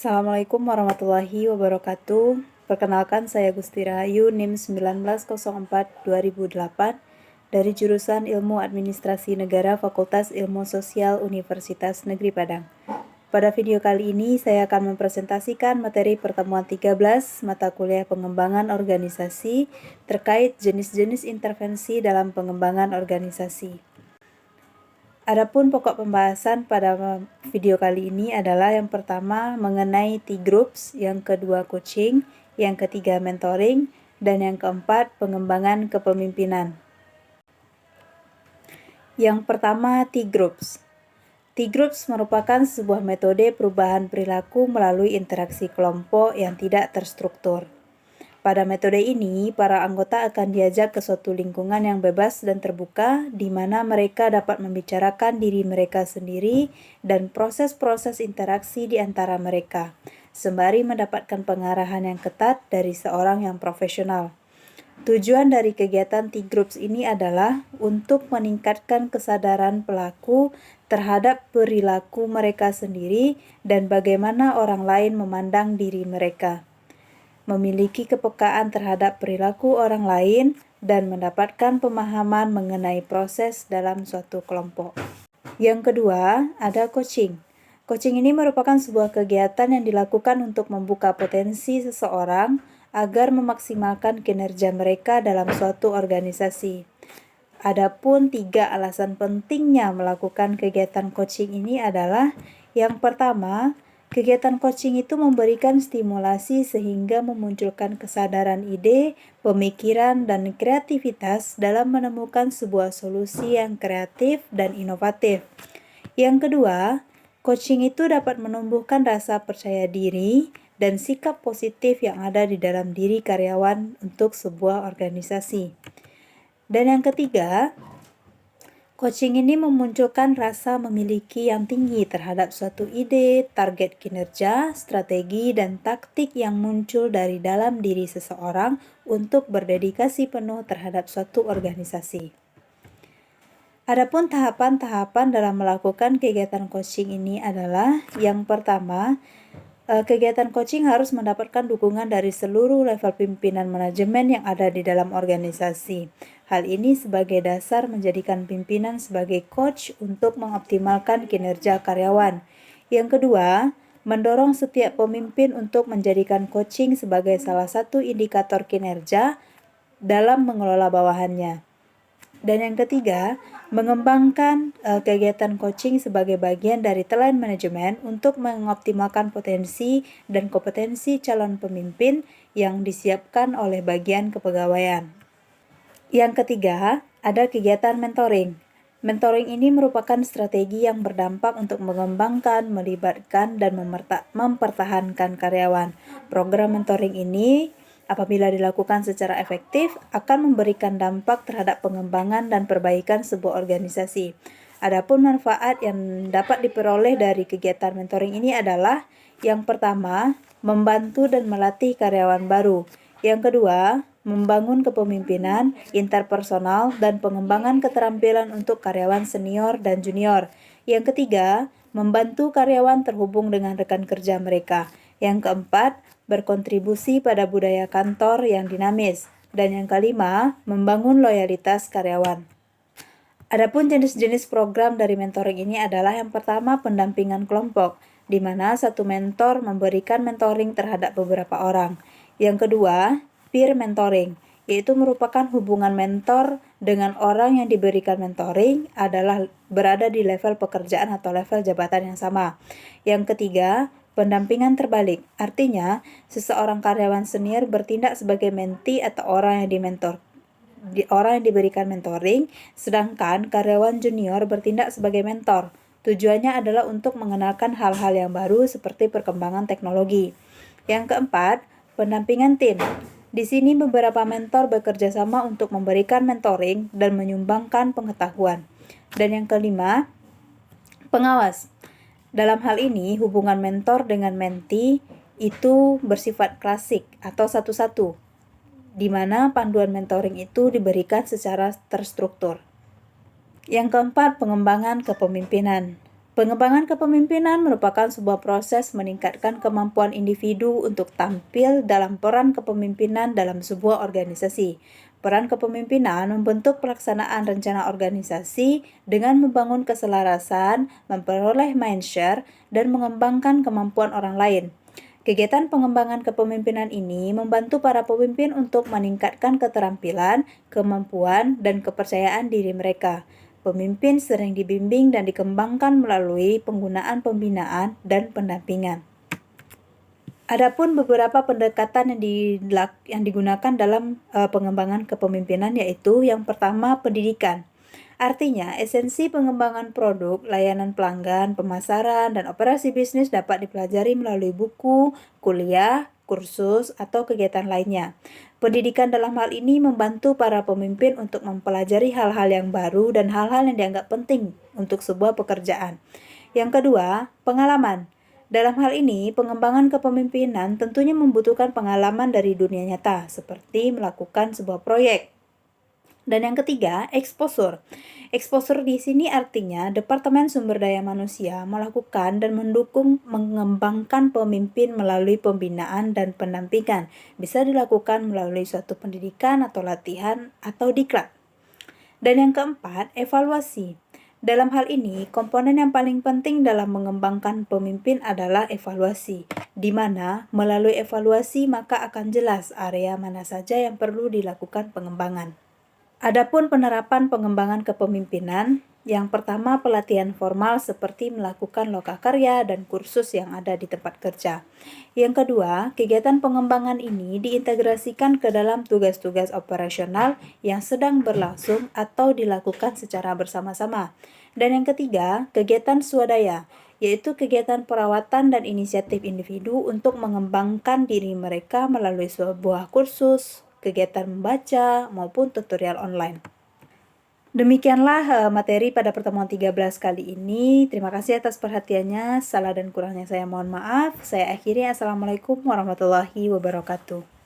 Assalamualaikum warahmatullahi wabarakatuh. Perkenalkan, saya Gusti Rahayu, NIM 1904-2008 dari jurusan Ilmu Administrasi Negara Fakultas Ilmu Sosial Universitas Negeri Padang. Pada video kali ini saya akan mempresentasikan materi pertemuan 13 mata kuliah pengembangan organisasi terkait jenis-jenis intervensi dalam pengembangan organisasi. Adapun pokok pembahasan pada video kali ini adalah yang pertama mengenai T-Groups, yang kedua coaching, yang ketiga mentoring, dan yang keempat pengembangan kepemimpinan. Yang pertama T-Groups. T-Groups merupakan sebuah metode perubahan perilaku melalui interaksi kelompok yang tidak terstruktur. Pada metode ini, para anggota akan diajak ke suatu lingkungan yang bebas dan terbuka, di mana mereka dapat membicarakan diri mereka sendiri dan proses-proses interaksi di antara mereka, sembari mendapatkan pengarahan yang ketat dari seorang yang profesional. Tujuan dari kegiatan T-Groups ini adalah untuk meningkatkan kesadaran pelaku terhadap perilaku mereka sendiri dan bagaimana orang lain memandang diri mereka, memiliki kepekaan terhadap perilaku orang lain, dan mendapatkan pemahaman mengenai proses dalam suatu kelompok. Yang kedua, ada coaching. Coaching ini merupakan sebuah kegiatan yang dilakukan untuk membuka potensi seseorang agar memaksimalkan kinerja mereka dalam suatu organisasi. Adapun 3 alasan pentingnya melakukan kegiatan coaching ini adalah: yang pertama, kegiatan coaching itu memberikan stimulasi sehingga memunculkan kesadaran ide, pemikiran, dan kreativitas dalam menemukan sebuah solusi yang kreatif dan inovatif. Yang kedua, coaching itu dapat menumbuhkan rasa percaya diri dan sikap positif yang ada di dalam diri karyawan untuk sebuah organisasi. Dan yang ketiga, coaching ini memunculkan rasa memiliki yang tinggi terhadap suatu ide, target kinerja, strategi, dan taktik yang muncul dari dalam diri seseorang untuk berdedikasi penuh terhadap suatu organisasi. Adapun tahapan-tahapan dalam melakukan kegiatan coaching ini adalah: yang pertama, kegiatan coaching harus mendapatkan dukungan dari seluruh level pimpinan manajemen yang ada di dalam organisasi. Hal ini sebagai dasar menjadikan pimpinan sebagai coach untuk mengoptimalkan kinerja karyawan. Yang kedua, mendorong setiap pemimpin untuk menjadikan coaching sebagai salah satu indikator kinerja dalam mengelola bawahannya. Dan yang ketiga, mengembangkan kegiatan coaching sebagai bagian dari talent management untuk mengoptimalkan potensi dan kompetensi calon pemimpin yang disiapkan oleh bagian kepegawaian. Yang ketiga, ada kegiatan mentoring. Mentoring ini merupakan strategi yang berdampak untuk mengembangkan, melibatkan, dan mempertahankan karyawan. Program mentoring ini, apabila dilakukan secara efektif, akan memberikan dampak terhadap pengembangan dan perbaikan sebuah organisasi. Adapun manfaat yang dapat diperoleh dari kegiatan mentoring ini adalah: yang pertama, membantu dan melatih karyawan baru. Yang kedua, membangun kepemimpinan, interpersonal, dan pengembangan keterampilan untuk karyawan senior dan junior. Yang ketiga, membantu karyawan terhubung dengan rekan kerja mereka. Yang keempat, berkontribusi pada budaya kantor yang dinamis. Dan yang kelima, membangun loyalitas karyawan. Adapun jenis-jenis program dari mentoring ini adalah: yang pertama, pendampingan kelompok, di mana satu mentor memberikan mentoring terhadap beberapa orang. Yang kedua, peer mentoring, yaitu merupakan hubungan mentor dengan orang yang diberikan mentoring adalah berada di level pekerjaan atau level jabatan yang sama. Yang ketiga, pendampingan terbalik, artinya seseorang karyawan senior bertindak sebagai mentee atau orang yang diberikan mentoring, sedangkan karyawan junior bertindak sebagai mentor. Tujuannya adalah untuk mengenalkan hal-hal yang baru seperti perkembangan teknologi. Yang keempat, pendampingan tim. Di sini beberapa mentor bekerja sama untuk memberikan mentoring dan menyumbangkan pengetahuan. Dan yang kelima, pengawas. Dalam hal ini, hubungan mentor dengan mentee itu bersifat klasik atau satu-satu, di mana panduan mentoring itu diberikan secara terstruktur. Yang keempat, pengembangan kepemimpinan. Pengembangan kepemimpinan merupakan sebuah proses meningkatkan kemampuan individu untuk tampil dalam peran kepemimpinan dalam sebuah organisasi. Peran kepemimpinan membentuk pelaksanaan rencana organisasi dengan membangun keselarasan, memperoleh mindshare, dan mengembangkan kemampuan orang lain. Kegiatan pengembangan kepemimpinan ini membantu para pemimpin untuk meningkatkan keterampilan, kemampuan, dan kepercayaan diri mereka. Pemimpin sering dibimbing dan dikembangkan melalui penggunaan pembinaan dan pendampingan. Adapun beberapa pendekatan yang digunakan dalam pengembangan kepemimpinan, yaitu yang pertama, pendidikan. Artinya, esensi pengembangan produk, layanan pelanggan, pemasaran, dan operasi bisnis dapat dipelajari melalui buku, kuliah, kursus, atau kegiatan lainnya. Pendidikan dalam hal ini membantu para pemimpin untuk mempelajari hal-hal yang baru dan hal-hal yang dianggap penting untuk sebuah pekerjaan. Yang kedua, pengalaman. Dalam hal ini, pengembangan kepemimpinan tentunya membutuhkan pengalaman dari dunia nyata, seperti melakukan sebuah proyek. Dan yang ketiga, exposure. Exposure di sini artinya Departemen Sumber Daya Manusia melakukan dan mendukung mengembangkan pemimpin melalui pembinaan dan pendampingan. Bisa dilakukan melalui suatu pendidikan atau latihan atau diklat. Dan yang keempat, evaluasi. Dalam hal ini, komponen yang paling penting dalam mengembangkan pemimpin adalah evaluasi, di mana melalui evaluasi maka akan jelas area mana saja yang perlu dilakukan pengembangan. Adapun penerapan pengembangan kepemimpinan, yang pertama pelatihan formal seperti melakukan lokakarya dan kursus yang ada di tempat kerja. Yang kedua, kegiatan pengembangan ini diintegrasikan ke dalam tugas-tugas operasional yang sedang berlangsung atau dilakukan secara bersama-sama. Dan yang ketiga, kegiatan swadaya, yaitu kegiatan perawatan dan inisiatif individu untuk mengembangkan diri mereka melalui sebuah kursus, kegiatan membaca, maupun tutorial online. Demikianlah materi pada pertemuan 13 kali ini. Terima kasih atas perhatiannya. Salah dan kurangnya saya mohon maaf. Saya akhiri. Assalamualaikum warahmatullahi wabarakatuh.